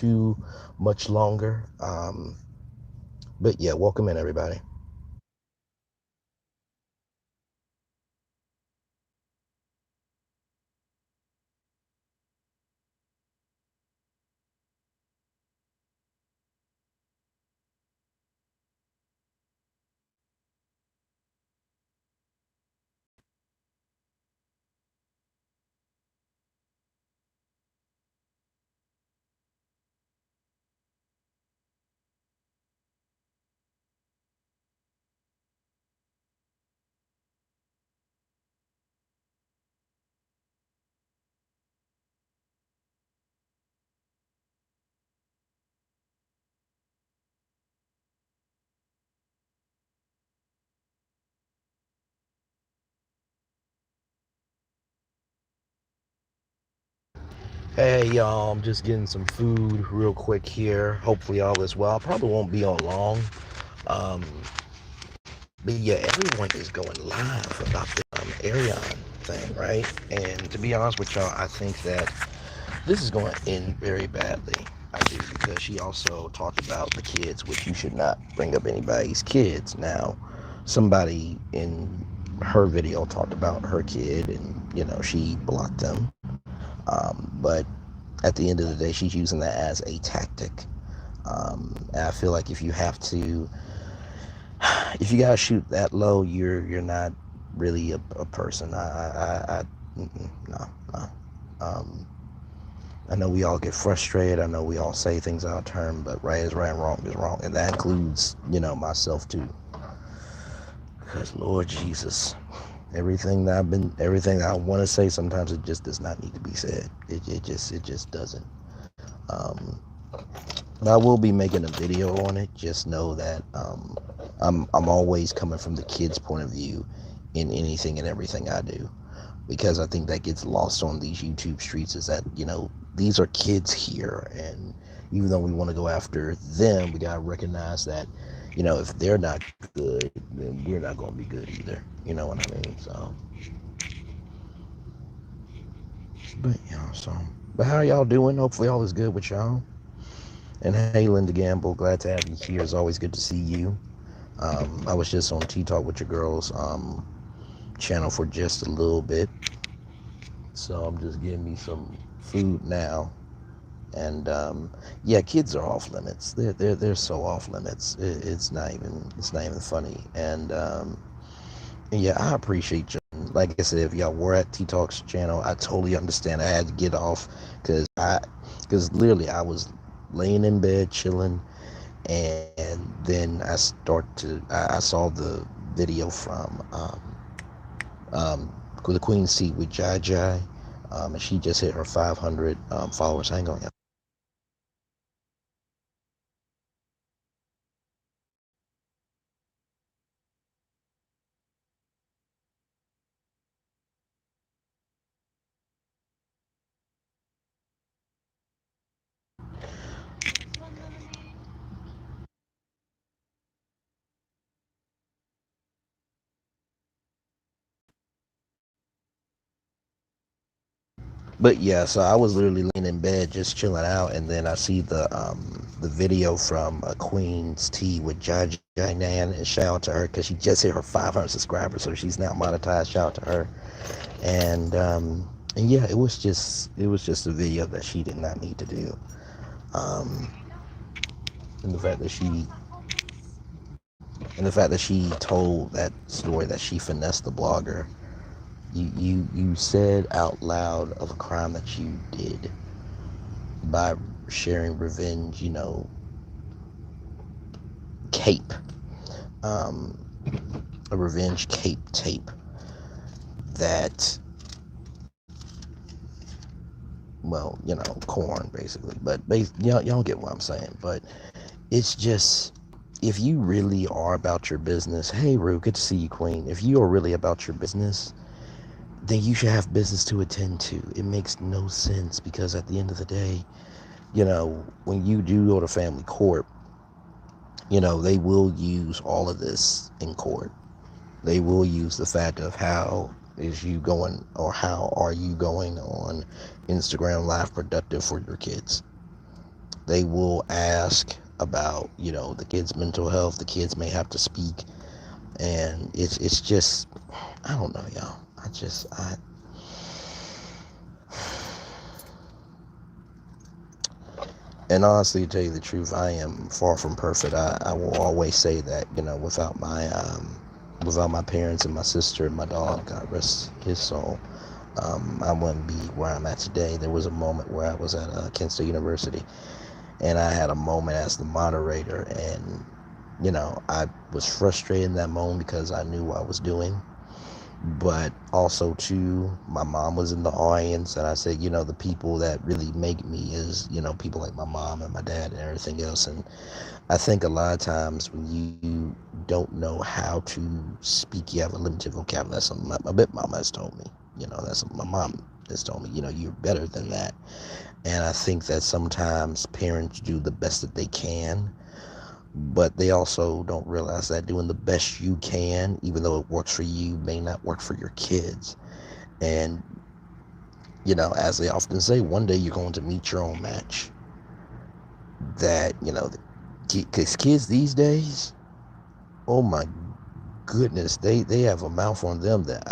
too much longer. But yeah, welcome in, everybody. Hey y'all, I'm just getting some food real quick here. Hopefully all is well. I probably won't be on long. Um, but yeah, everyone is going live about the Arion thing, right? And to be honest with y'all, I think that this is going to end very badly. I do, because she also talked about the kids, which you should not bring up anybody's kids. Now, somebody in her video talked about her kid, and she blocked them. But at the end of the day, she's using that as a tactic. And I feel like if you gotta shoot that low, you're not really a person. No, no. Um, I know we all get frustrated. I know we all say things out of turn, but right is right and wrong is wrong, and that includes myself too. Because Lord Jesus, everything that I want to say, sometimes it just does not need to be said. It just doesn't. Um, but I will be making a video on it. Just know that I'm always coming from the kids' point of view in anything and everything I do, because I think that gets lost on these YouTube streets, is that these are kids here, and even though we want to go after them, we gotta recognize that if they're not good, then we're not gonna be good either. You know what I mean? So, but but how y'all doing? Hopefully all is good with y'all. And hey, Linda Gamble, glad to have you here. It's always good to see you. I was just on Tea Talk with your girls channel for just a little bit, so I'm just getting me some food now. And yeah, kids are off limits. They're so off limits. It's not even funny. And yeah, I appreciate you. Like I said, if y'all were at T Talk's channel, I totally understand. I had to get off because literally I was laying in bed chilling, and then I saw the video from the Queen Seat with Jai Jai, and she just hit her 500 followers. Hang on, y'all. But yeah, so I was literally laying in bed just chilling out, and then I see the video from Queen's Tea with Jai Jai Nan, and shout out to her because she just hit her 500 subscribers, so she's now monetized. Shout out to her. And yeah, it was just a video that she did not need to do. Um, and the fact that she told that story, that she finessed the blogger. You said out loud of a crime that you did by sharing revenge, cape, um, a revenge cape tape that, well, corn basically. But y'all get what I'm saying. But it's just, if you really are about your business, hey Rue, good to see you, Queen. If you are really about your business, then you should have business to attend to. It makes no sense, because at the end of the day, when you do go to family court, they will use all of this in court. They will use the fact of how is you going, or how are you going on Instagram Live productive for your kids. They will ask about, the kids' mental health. The kids may have to speak, and it's just, I don't know, y'all. I and honestly, to tell you the truth, I am far from perfect. I will always say that, without my parents and my sister and my dog, God rest his soul, I wouldn't be where I'm at today. There was a moment where I was at Kent State University, and I had a moment as the moderator, and I was frustrated in that moment because I knew what I was doing, but also too, my mom was in the audience, and I said, the people that really make me is, people like my mom and my dad and everything else. And I think a lot of times when you don't know how to speak, you have a limited vocabulary. That's something my big mama has told me. That's something my mom has told me. You're better than that. And I think that sometimes parents do the best that they can, but they also don't realize that doing the best you can, even though it works for you, may not work for your kids. And, as they often say, one day you're going to meet your own match. That, because kids these days, oh my goodness, they have a mouth on them that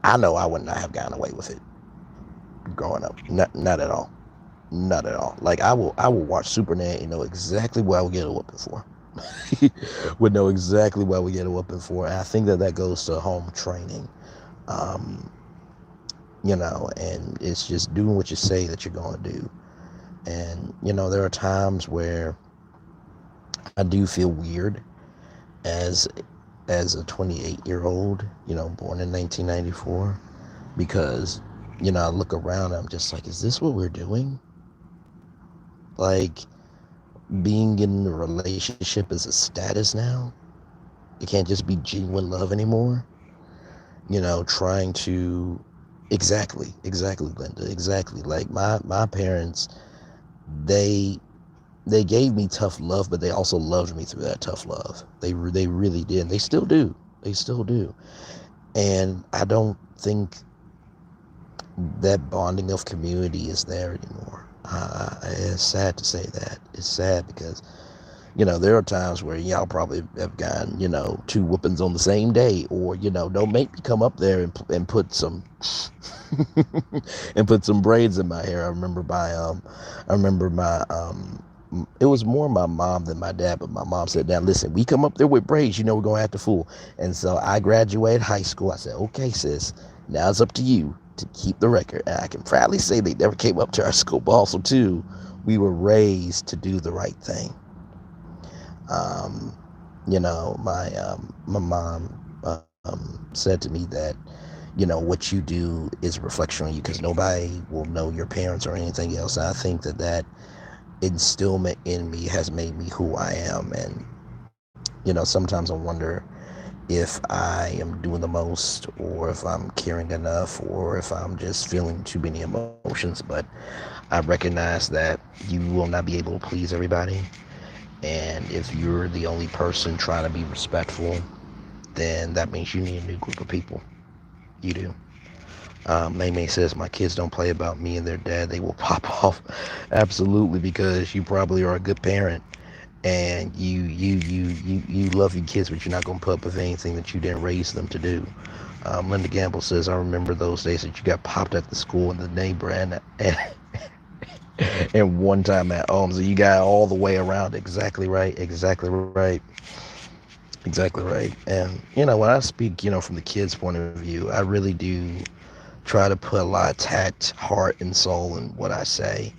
I know I would not have gotten away with it growing up. Not at all. Not at all. Like I will watch Superman and know exactly what I would get a whooping for. Would know exactly what we get a whooping for. And I think that goes to home training. Um, and it's just doing what you say that you're going to do. And, there are times where I do feel weird as a 28-year-old, born in 1994, because, I look around and I'm just like, is this what we're doing? Like, being in a relationship is a status now. It can't just be genuine love anymore. Trying to, exactly, Linda, exactly. Like my parents, they they gave me tough love, but they also loved me through that tough love. They really did. They still do. They still do. And I don't think that bonding of community is there anymore. It's sad to say that. It's sad because there are times where y'all probably have gotten, two whoopings on the same day, or, don't make me come up there and put some and put some braids in my hair. I remember my it was more my mom than my dad, but my mom said, "Now listen, we come up there with braids, we're gonna have to fool." And so I graduated high school. I said, "Okay, sis, now it's up to you to keep the record." And I can proudly say they never came up to our school, but also too, we were raised to do the right thing. Um, my mom said to me that, what you do is a reflection on you, because nobody will know your parents or anything else. And I think that instillment in me has made me who I am. And, sometimes I wonder if I am doing the most, or if I'm caring enough, or if I'm just feeling too many emotions. But I recognize that you will not be able to please everybody. And if you're the only person trying to be respectful, then that means you need a new group of people. You do. May says, my kids don't play about me and their dad. They will pop off. Absolutely, because you probably are a good parent, and you love your kids, but you're not going to put up with anything that you didn't raise them to do. Linda Gamble says, I remember those days that you got popped at the school and the neighbor and one time at home. So you got all the way around. Exactly right. Exactly right. Exactly right. And, when I speak, from the kids' point of view, I really do try to put a lot of tact, heart, and soul in what I say,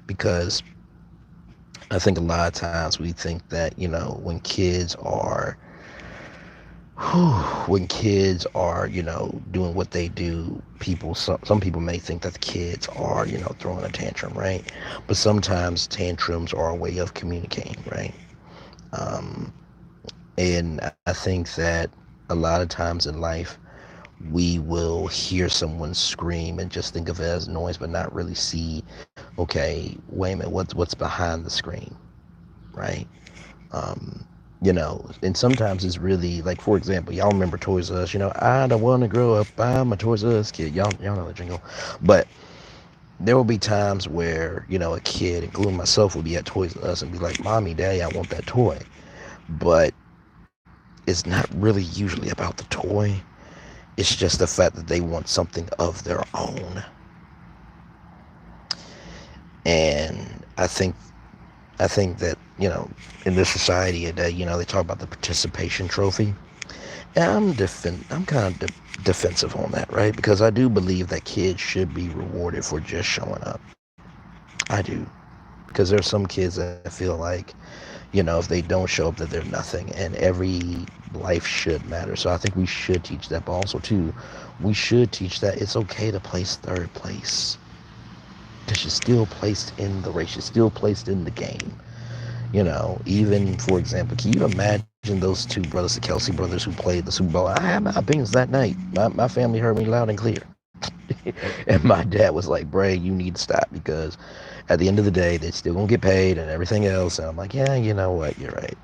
because I think a lot of times we think that, when kids are, doing what they do, some people may think that the kids are, throwing a tantrum, right? But sometimes tantrums are a way of communicating, right? Um, and I think that a lot of times in life, we will hear someone scream and just think of it as noise, but not really see, okay, wait a minute, what's behind the scream, right? Um, and sometimes it's really like, for example, y'all remember Toys R Us, I don't want to grow up, I'm a Toys R Us kid. Y'all know the jingle. But there will be times where, a kid, including myself, will be at Toys R Us and be like, Mommy, Daddy, I want that toy. But it's not really usually about the toy. It's just the fact that they want something of their own. And I think that, in this society today, they talk about the participation trophy. And I'm kind of defensive on that, right? Because I do believe that kids should be rewarded for just showing up. I do. Because there's some kids that feel like, if they don't show up, that they're nothing. And every life should matter. So I think we should teach that. But also, too, we should teach that it's okay to place third place. Because you're still placed in the race. You're still placed in the game. Even, for example, can you imagine those two brothers, the Kelsey brothers, who played the Super Bowl? I had my opinions that night. My family heard me loud and clear. And my dad was like, Bray, you need to stop, because at the end of the day, they're still going to get paid and everything else. And I'm like, yeah, you know what? You're right.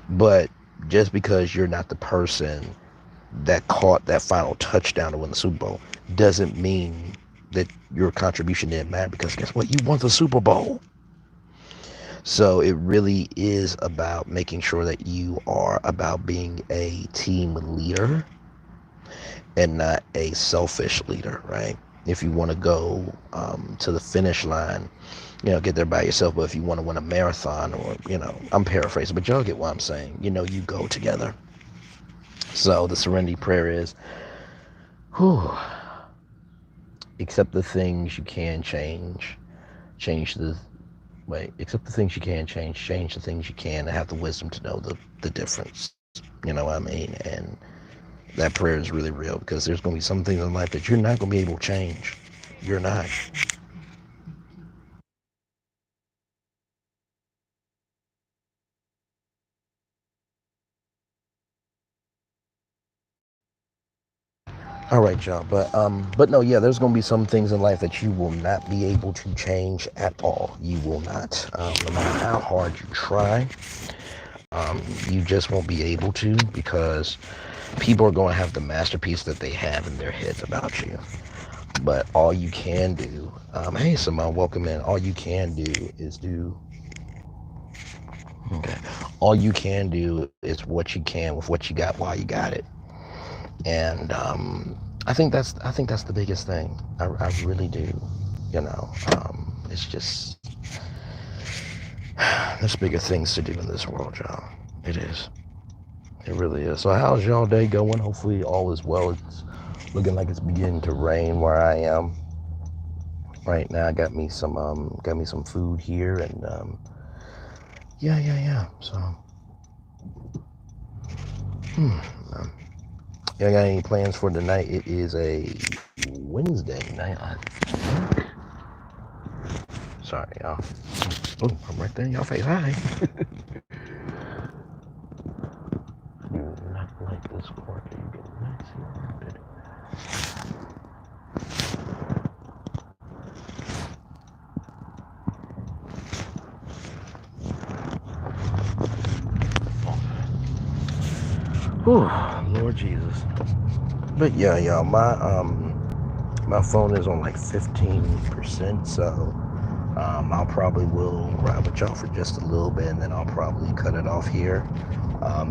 But just because you're not the person that caught that final touchdown to win the Super Bowl doesn't mean that your contribution didn't matter, because guess what? You won the Super Bowl. So it really is about making sure that you are about being a team leader and not a selfish leader, right? If you want to go to the finish line, get there by yourself. But if you want to win a marathon, or, I'm paraphrasing, but y'all get what I'm saying. You go together. So the serenity prayer is, whew, accept the things you can change. Accept the things you can change the things you can, and have the wisdom to know the difference. You know what I mean? And that prayer is really real, because there's going to be some things in life that you're not going to be able to change. You're not. All right, y'all. But no, yeah, there's gonna be some things in life that you will not be able to change at all. You will not. No matter how hard you try, you just won't be able to, because people are going to have the masterpiece that they have in their heads about you. But all you can do, hey, Simone, welcome in. All you can do is okay. All you can do is what you can with what you got while you got it. And I think that's the biggest thing. I really do. It's just, there's bigger things to do in this world, y'all. It is. It really is. So how's y'all day going? Hopefully all is well. It's looking like it's beginning to rain where I am right now. Got me some food here, and yeah. So, um, y'all got any plans for tonight? It is a Wednesday night. Sorry, y'all. Oh, I'm right there in y'all face. Hi. Do not like this cord. You get not see around it. Whew, Lord Jesus. But yeah, y'all, my phone is on like 15%, so I'll probably will ride with y'all for just a little bit, and then I'll probably cut it off here.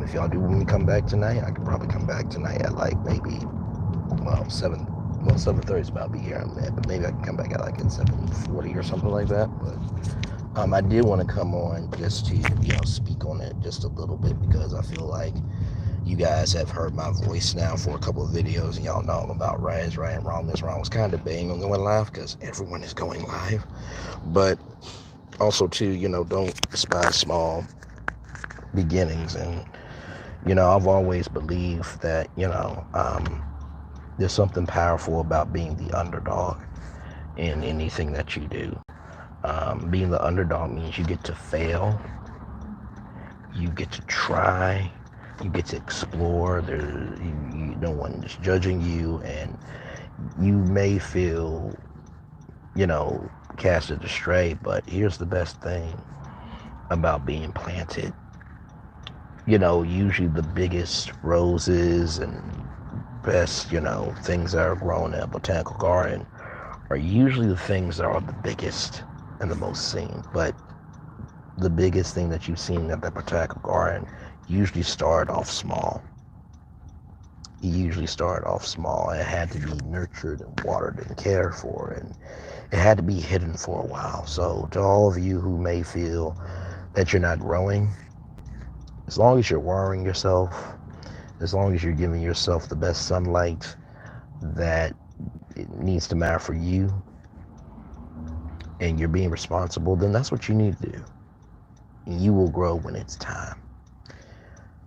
If y'all do want me to come back tonight, I could probably come back tonight at like maybe, 7:30 is about to be here I'm at, but maybe I can come back at like at 7:40 or something like that. But I did want to come on just to, speak on it just a little bit, because I feel like you guys have heard my voice now for a couple of videos, and y'all know about right is right and wrong is wrong. I was kind of debating on going live, because everyone is going live. But also, too, don't despise small beginnings. And, I've always believed that, there's something powerful about being the underdog in anything that you do. Being the underdog means you get to fail, you get to try, you get to explore. No one is judging you, and you may feel, casted astray. But here's the best thing about being planted. Usually the biggest roses and best, things that are grown in a botanical garden are usually the things that are the biggest and the most seen. But the biggest thing that you've seen at the botanical garden usually start off small. It usually started off small. It had to be nurtured and watered and cared for, and it had to be hidden for a while. So to all of you who may feel that you're not growing, as long as you're watering yourself, as long as you're giving yourself the best sunlight that it needs to matter for you, and you're being responsible, then that's what you need to do. And you will grow when it's time.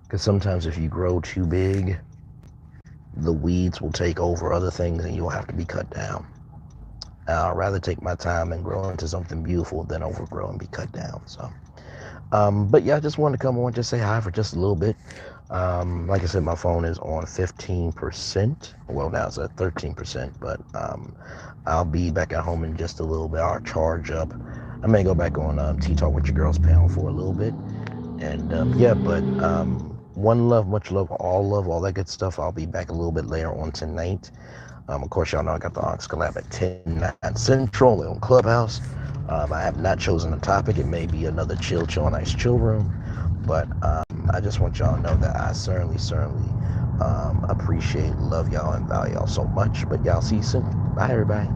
Because sometimes if you grow too big, the weeds will take over other things and you'll have to be cut down. I'd rather take my time and grow into something beautiful than overgrow and be cut down. So, but yeah, I just wanted to come on, just say hi for just a little bit. Like I said, my phone is on 15%. Well, now it's at 13%, but I'll be back at home in just a little bit. I'll charge up. I may go back on Tea Talk with Your Girls panel for a little bit. And yeah, but one love, much love, all that good stuff. I'll be back a little bit later on tonight. Of course, y'all know I got the Ox Collab at 10, 9 Central on Clubhouse. I have not chosen a topic. It may be another chill, nice chill room. But I just want y'all to know that I certainly appreciate, love y'all, and value y'all so much. But y'all see you soon. Bye, everybody.